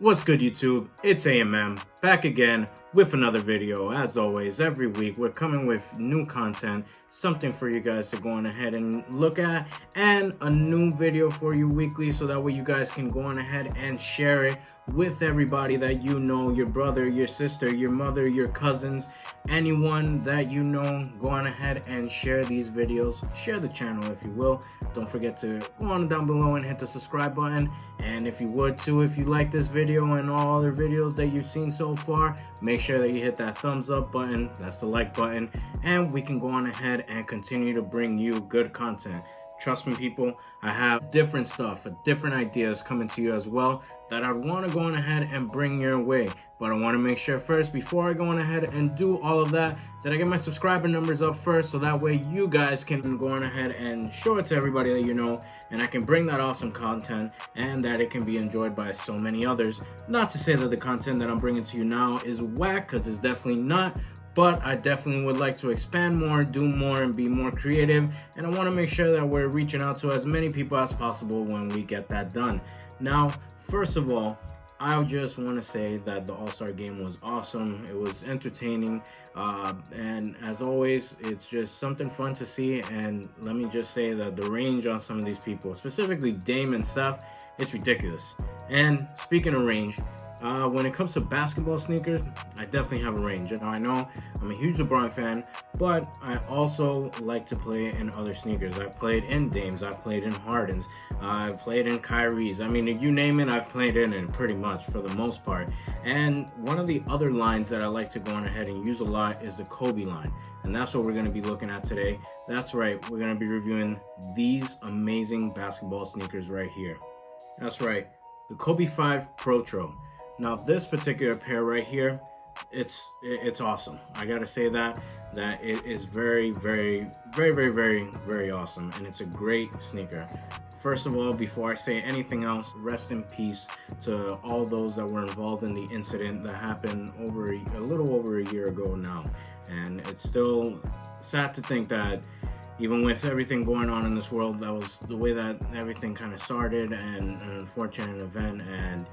What's good, YouTube? It's AMM back again with another video. As always, every week we're coming with new content, something for you guys to go on ahead and look at, and a new video for you weekly so that way you guys can go on ahead and share it with everybody that you know, your brother, your sister, your mother, your cousins, anyone that you know. Go on ahead and share these videos, share the channel if you will. Don't forget to go on down below and hit the subscribe button, and if you would too, if you like this video and all other videos that you've seen so far, make sure that you hit that thumbs up button, that's the like button, and we can go on ahead and continue to bring you good content. Trust me, people, I have different stuff, different ideas coming to you as well that I want to go on ahead and bring your way. But I want to make sure first, before I go on ahead and do all of that, that I get my subscriber numbers up first, so that way you guys can go on ahead and show it to everybody that you know, and I can bring that awesome content and that it can be enjoyed by so many others. Not to say that the content that I'm bringing to you now is whack, because it's definitely not. But I definitely would like to expand more, do more, and be more creative. And I want to make sure that we're reaching out to as many people as possible when we get that done. Now, first of all, I just want to say that the All-Star game was awesome. It was entertaining. And as always, it's just something fun to see. And let me just say that the range on some of these people, specifically Dame and Seth, it's ridiculous. And speaking of range, when it comes to basketball sneakers, I definitely have a range. Now, I know I'm a huge LeBron fan, but I also like to play in other sneakers. I've played in Dames, I've played in Hardens, I've played in Kyrie's. I mean, you name it, I've played in it pretty much for the most part. And one of the other lines that I like to go on ahead and use a lot is the Kobe line. And that's what we're going to be looking at today. That's right, we're going to be reviewing these amazing basketball sneakers right here. That's right, the Kobe 5 Protro. Now this particular pair right here, it's awesome. I gotta say that it is very awesome, and it's a great sneaker. First of all, before I say anything else, rest in peace to all those that were involved in the incident that happened a little over a year ago now. And it's still sad to think that even with everything going on in this world, that was the way that everything kind of started, and an unfortunate event. And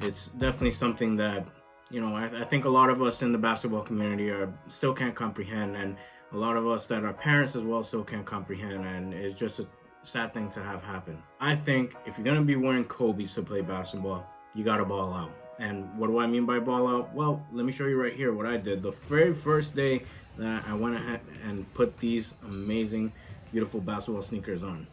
it's definitely something that, you know, I think a lot of us in the basketball community still can't comprehend, and a lot of us that are parents as well still can't comprehend, and it's just a sad thing to have happen. I think if you're going to be wearing Kobe's to play basketball, you got to ball out. And what do I mean by ball out? Well, let me show you right here what I did. The very first day that I went ahead and put these amazing, beautiful basketball sneakers on.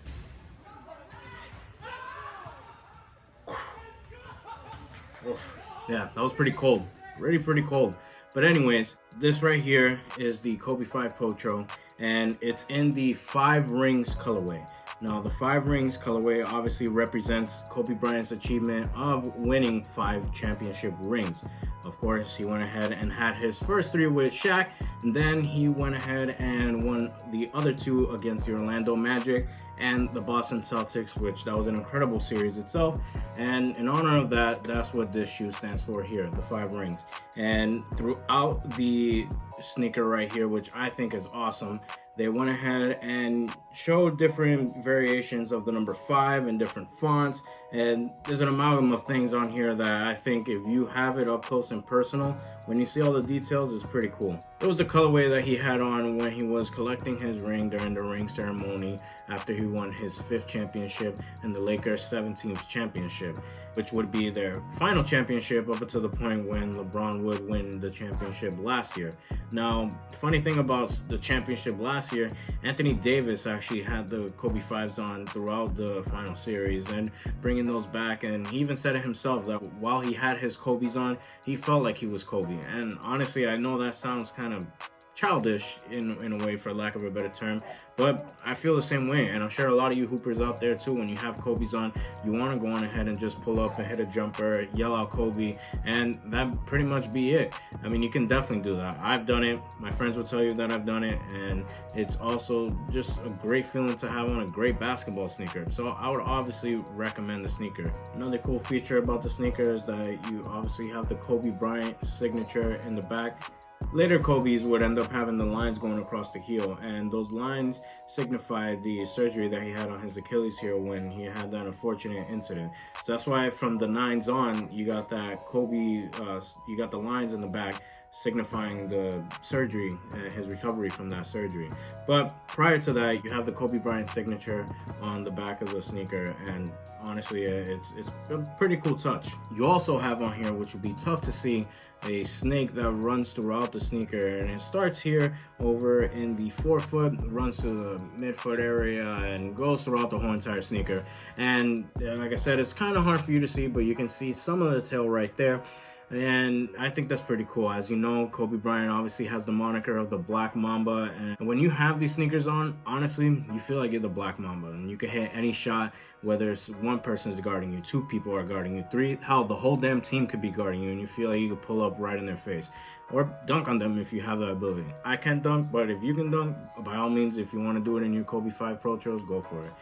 Yeah, that was pretty cold, really pretty cold. But anyways, this right here is the Kobe 5 Protro, and it's in the 5 rings colorway. Now the 5 rings colorway obviously represents Kobe Bryant's achievement of winning 5 championship rings. Of course, he went ahead and had his first 3 with Shaq, and then he went ahead and won the other 2 against the Orlando Magic and the Boston Celtics, which that was an incredible series itself. And in honor of that, that's what this shoe stands for here, the 5 rings. And throughout the sneaker right here, which I think is awesome, they went ahead and showed different variations of the number 5 in different fonts, and there's an amalgam of things on here that I think if you have it up close and personal, when you see all the details, it's pretty cool. It was the colorway that he had on when he was collecting his ring during the ring ceremony after he won his 5th championship and the Lakers' 17th championship, which would be their final championship up until the point when LeBron would win the championship last year. Now, the funny thing about the championship last year, Anthony Davis actually had the Kobe 5s on throughout the final series and bringing those back, and he even said it himself that while he had his Kobe's on, he felt like he was Kobe. And honestly, I know that sounds kind of childish in a way, for lack of a better term, but I feel the same way, and I'm sure a lot of you hoopers out there too, when you have Kobe's on, you want to go on ahead and just pull up and hit a jumper, yell out Kobe, and that pretty much be it. I mean, you can definitely do that. I've done it, my friends will tell you that I've done it, and it's also just a great feeling to have on a great basketball sneaker. So I would obviously recommend the sneaker. Another cool feature about the sneaker is that you obviously have the Kobe Bryant signature in the back. later Kobe's would end up having the lines going across the heel, and those lines signify the surgery that he had on his Achilles heel when he had that unfortunate incident. So that's why from the 9s on, you got that Kobe, you got the lines in the back signifying the surgery and his recovery from that surgery. But prior to that, you have the Kobe Bryant signature on the back of the sneaker, and honestly, it's a pretty cool touch. You also have on here, which would be tough to see, a snake that runs throughout the sneaker, and it starts here over in the forefoot, runs to the midfoot area, and goes throughout the whole entire sneaker. And like I said, it's kind of hard for you to see, but you can see some of the tail right there. And I think that's pretty cool. As you know, Kobe Bryant obviously has the moniker of the Black Mamba, and when you have these sneakers on, honestly, you feel like you're the Black Mamba, and you can hit any shot, whether it's one person is guarding you, 2 people are guarding you, 3, hell, the whole damn team could be guarding you, and you feel like you could pull up right in their face or dunk on them if you have that ability. I can't dunk, but if you can dunk, by all means, if you want to do it in your Kobe 5 Protros, go for it.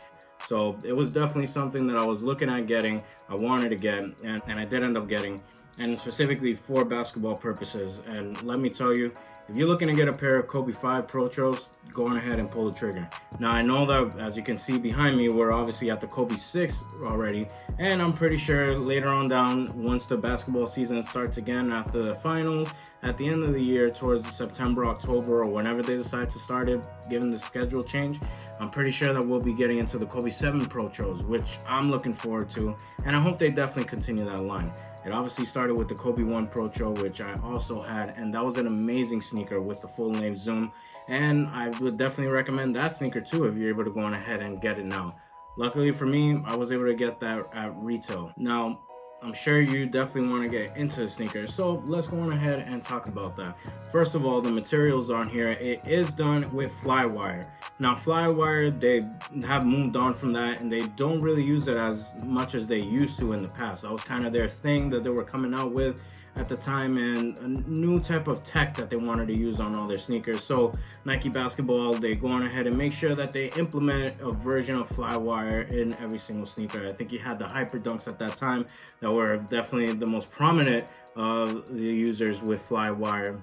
So it was definitely something that I was looking at getting, I wanted to get, and I did end up getting, and specifically for basketball purposes. And let me tell you, if you're looking to get a pair of Kobe 5 Protros, go on ahead and pull the trigger. Now, I know that, as you can see behind me, we're obviously at the Kobe 6 already, and I'm pretty sure later on down, once the basketball season starts again after the finals, at the end of the year, towards September, October, or whenever they decide to start it, given the schedule change, I'm pretty sure that we'll be getting into the Kobe 7 Protros, which I'm looking forward to, and I hope they definitely continue that line. It obviously started with the Kobe 1 Protro, which I also had, and that was an amazing sneaker with the full name zoom, and I would definitely recommend that sneaker too if you're able to go on ahead and get it now. Luckily for me, I was able to get that at retail. Now, I'm sure you definitely want to get into the sneaker, so let's go on ahead and talk about that. First of all, the materials on here, it is done with fly wire. Now, fly wire, they have moved on from that, and they don't really use it as much as they used to in the past. That was kind of their thing that they were coming out with at the time, and a new type of tech that they wanted to use on all their sneakers. So Nike Basketball, they go on ahead and make sure that they implement a version of fly wire in every single sneaker. I think you had the Hyper Dunks at that time that were definitely the most prominent of the users with fly wire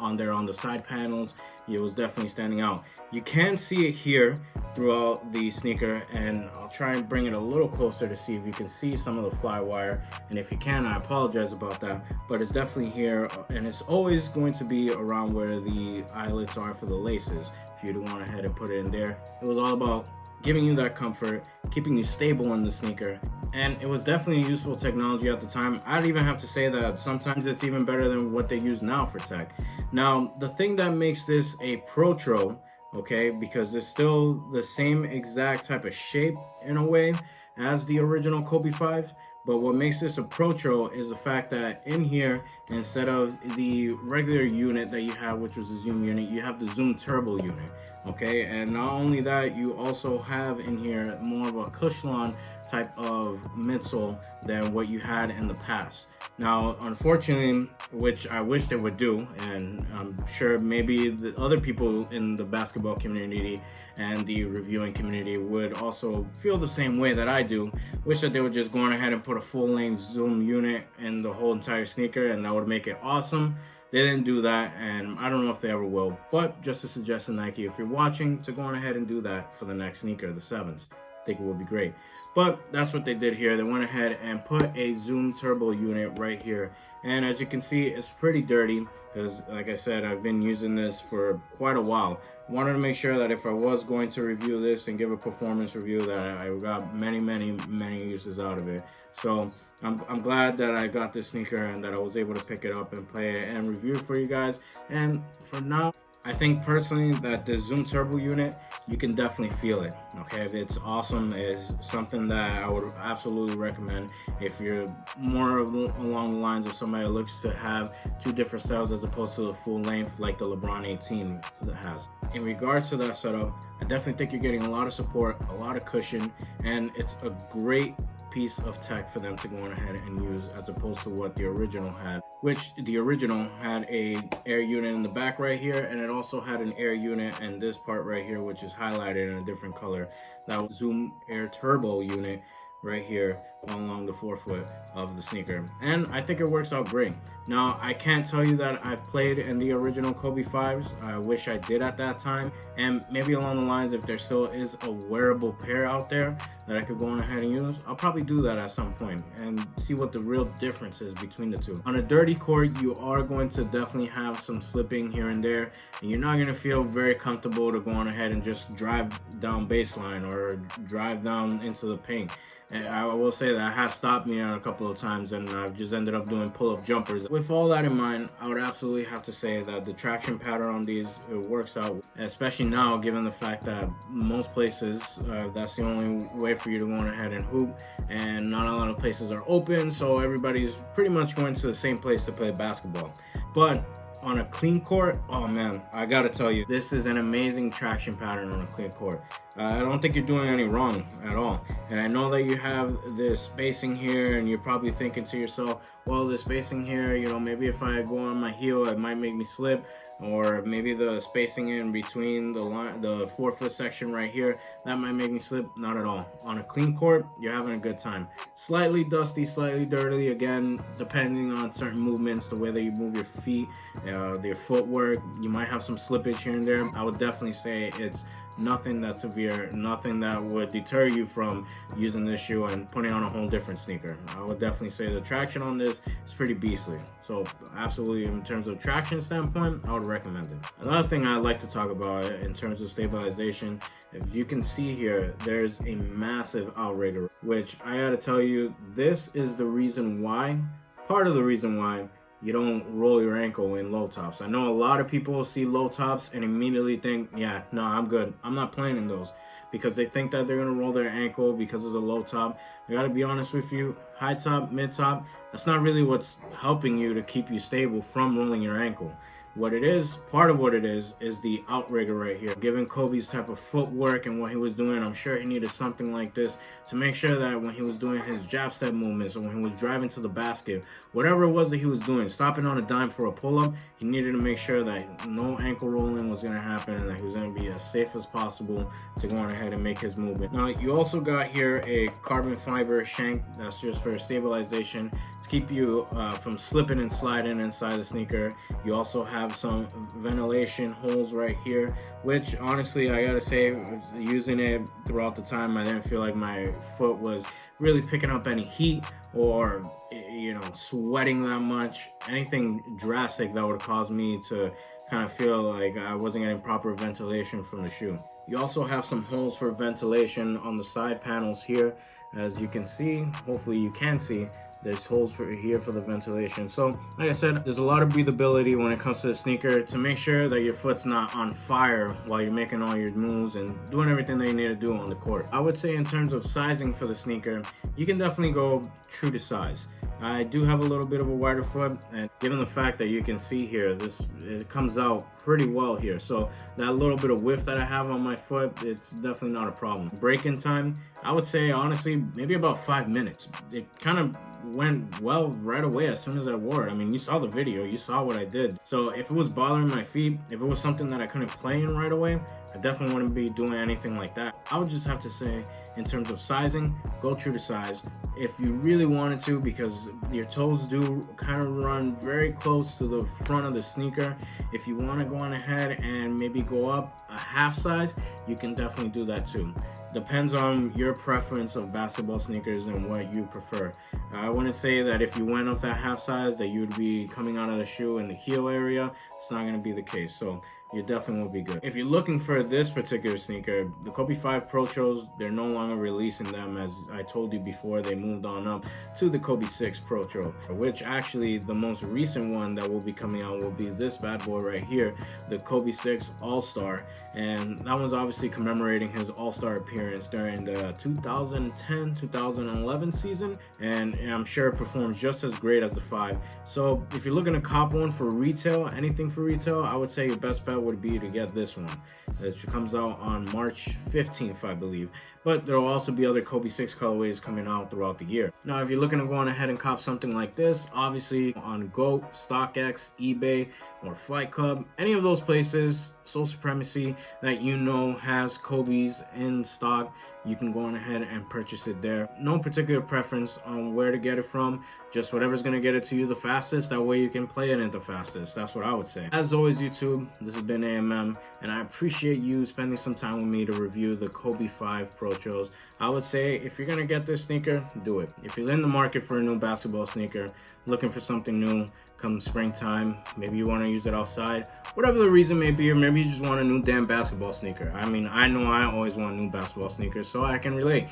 on the side panels. It was definitely standing out. You can see it here throughout the sneaker, and I'll try and bring it a little closer to see if you can see some of the fly wire, and if you can, I apologize about that, but it's definitely here, and it's always going to be around where the eyelets are for the laces. If you'd want ahead and put it in there, it was all about giving you that comfort, keeping you stable in the sneaker, and it was definitely a useful technology at the time. I'd even have to say that sometimes it's even better than what they use now for tech. Now, the thing that makes this a Protro, okay, because it's still the same exact type of shape in a way as the original Kobe 5, but what makes this a Protro is the fact that in here, instead of the regular unit that you have, which was the zoom unit, you have the zoom turbo unit, okay? And not only that, you also have in here more of a Cushlon type of midsole than what you had in the past. Now, unfortunately, which I wish they would do, and I'm sure maybe the other people in the basketball community and the reviewing community would also feel the same way that I do, wish that they would just go on ahead and put a full-length zoom unit in the whole entire sneaker, and that would make it awesome. They didn't do that, and I don't know if they ever will, but just a suggestion, Nike, if you're watching, to go on ahead and do that for the next sneaker, the 7s. I think it would be great. But that's what they did here. They went ahead and put a zoom turbo unit right here, and as you can see, it's pretty dirty because, like I said, I've been using this for quite a while. Wanted to make sure that if I was going to review this and give a performance review, that I got many uses out of it. So I'm glad that I got this sneaker and that I was able to pick it up and play it and review it for you guys. And for now, I think personally that the zoom turbo unit, you can definitely feel it, okay? It's awesome. It's something that I would absolutely recommend if you're more along the lines of somebody that looks to have 2 different styles as opposed to the full length like the LeBron 18 has. In regards to that setup, I definitely think you're getting a lot of support, a lot of cushion, and it's a great piece of tech for them to go on ahead and use as opposed to what the original had, which the original had a air unit in the back right here, and it also had an air unit in this part right here, which is highlighted in a different color. That was Zoom Air Turbo unit right here along the forefoot of the sneaker, and I think it works out great. Now, I can't tell you that I've played in the original Kobe 5s. I wish I did at that time, and maybe along the lines, if there still is a wearable pair out there that I could go on ahead and use, I'll probably do that at some point and see what the real difference is between the two. On a dirty court, you are going to definitely have some slipping here and there, and you're not going to feel very comfortable to go on ahead and just drive down baseline or drive down into the paint. And I will say that has stopped me a couple of times, and I've just ended up doing pull-up jumpers. With all that in mind, I would absolutely have to say that the traction pattern on these, it works out, especially now given the fact that most places, that's the only way for you to go on ahead and hoop, and not a lot of places are open, so everybody's pretty much going to the same place to play basketball. But on a clean court, oh man, I gotta tell you, this is an amazing traction pattern on a clean court. I don't think you're doing any wrong at all. And I know that you have this spacing here, and you're probably thinking to yourself, well, the spacing here, you know, maybe if I go on my heel, it might make me slip, or maybe the spacing in between the line, the forefoot section right here, that might make me slip. Not at all. On a clean court, you're having a good time. Slightly dusty, slightly dirty, again, depending on certain movements, the way that you move your feet, your footwork, you might have some slippage here and there. I would definitely say it's nothing that severe, nothing that would deter you from using this shoe and putting on a whole different sneaker. I would definitely say the traction on this is pretty beastly. So absolutely, in terms of traction standpoint, I would recommend it. Another thing I'd like to talk about in terms of stabilization, if you can see here, there's a massive outrigger, which I gotta tell you, this is the reason why, part of the reason why you don't roll your ankle in low tops. I know a lot of people see low tops and immediately think, yeah, no, I'm good. I'm not playing in those, because they think that they're gonna roll their ankle because it's a low top. I gotta be honest with you, high top, mid top, that's not really what's helping you to keep you stable from rolling your ankle. What it is, part of what it is the outrigger right here. Given Kobe's type of footwork and what he was doing, I'm sure he needed something like this to make sure that when he was doing his jab step movements, or when he was driving to the basket, whatever it was that he was doing, stopping on a dime for a pull-up, he needed to make sure that no ankle rolling was going to happen, and that he was going to be as safe as possible to go on ahead and make his movement. Now, you also got here a carbon fiber shank that's just for stabilization to keep you from slipping and sliding inside the sneaker. You also have some ventilation holes right here, which honestly, I gotta say, using it throughout the time, I didn't feel like my foot was really picking up any heat or, you know, sweating that much, anything drastic that would cause me to kind of feel like I wasn't getting proper ventilation from the shoe. You also have some holes for ventilation on the side panels here. As you can see, hopefully you can see, there's holes for here for the ventilation. So like I said, there's a lot of breathability when it comes to the sneaker to make sure that your foot's not on fire while you're making all your moves and doing everything that you need to do on the court. I would say in terms of sizing for the sneaker, you can definitely go true to size. I do have a little bit of a wider foot, and given the fact that you can see here, it comes out pretty well here. So that little bit of width that I have on my foot, it's definitely not a problem. Break-in time, I would say honestly, maybe about 5 minutes. It kind of went well right away as soon as I wore it. I mean, you saw the video, you saw what I did. So if it was bothering my feet, if it was something that I couldn't play in right away, I definitely wouldn't be doing anything like that. I would just have to say, in terms of sizing, go true to size. If you really wanted to, because your toes do kind of run very close to the front of the sneaker, if you want to go on ahead and maybe go up a half size, you can definitely do that too. Depends on your preference of basketball sneakers and what you prefer. I wouldn't say that if you went up that half size that you would be coming out of the shoe in the heel area. It's not going to be the case. So you definitely will be good. If you're looking for this particular sneaker, the Kobe 5 Protros, they're no longer releasing them. As I told you before, they moved on up to the Kobe 6 Protro, which actually the most recent one that will be coming out will be this bad boy right here, the Kobe 6 All-Star. And that one's obviously commemorating his All-Star appearance during the 2010-2011 season, and I'm sure it performs just as great as the 5. So if you're looking to cop one for retail, anything for retail, I would say your best bet would be to get this one. It comes out on March 15th, I believe. But there will also be other Kobe 6 colorways coming out throughout the year. Now, if you're looking to go on ahead and cop something like this, obviously on GOAT, StockX, eBay, or Flight Club, any of those places, Soul Supremacy, that you know has Kobe's in stock, you can go on ahead and purchase it there. No particular preference on where to get it from, just whatever's gonna get it to you the fastest. That way you can play it the fastest. That's what I would say. As always, YouTube, this has been AMM, and I appreciate you spending some time with me to review the Kobe 5 Protros. I would say if you're gonna get this sneaker, do it. If you're in the market for a new basketball sneaker, looking for something new come springtime, maybe you want to use it outside, whatever the reason may be, or maybe you just want a new damn basketball sneaker. I mean, I know I always want new basketball sneakers, so I can relate.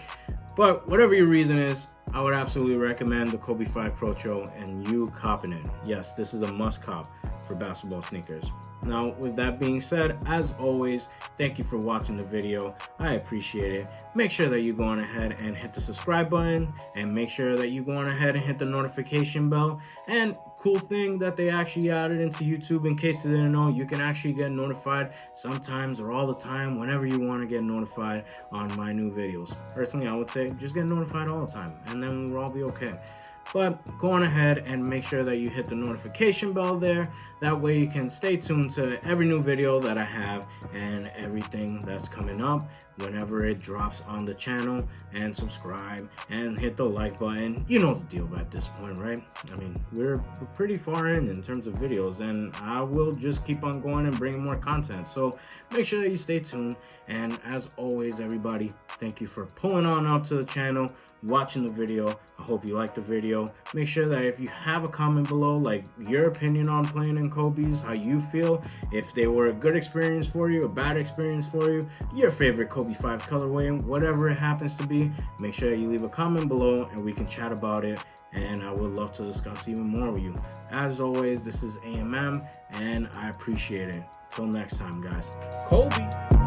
But whatever your reason is, I would absolutely recommend the Kobe 5 Protro and you copping it. Yes, this is a must cop for basketball sneakers. Now, with that being said, as always, thank you for watching the video. I appreciate it. Make sure that you go on ahead and hit the subscribe button, and make sure that you go on ahead and hit the notification bell. And cool thing that they actually added into YouTube, in case you didn't know, you can actually get notified sometimes or all the time whenever you want to get notified on my new videos. Personally, I would say just get notified all the time, and then we'll all be okay. But go on ahead and make sure that you hit the notification bell there. That way you can stay tuned to every new video that I have and everything that's coming up whenever it drops on the channel. And subscribe and hit the like button. You know the deal at this point, right? I mean, we're pretty far in terms of videos, and I will just keep on going and bringing more content. So make sure that you stay tuned. And as always, everybody, thank you for pulling on up to the channel, watching the video. I hope you liked the video. Make sure that if you have a comment below, like your opinion on playing in Kobe's, how you feel, if they were a good experience for you, a bad experience for you, your favorite Kobe 5 colorway, whatever it happens to be, make sure that you leave a comment below and we can chat about it, and I would love to discuss even more with you. As always, this is AMM, and I appreciate it. Till next time, guys. Kobe!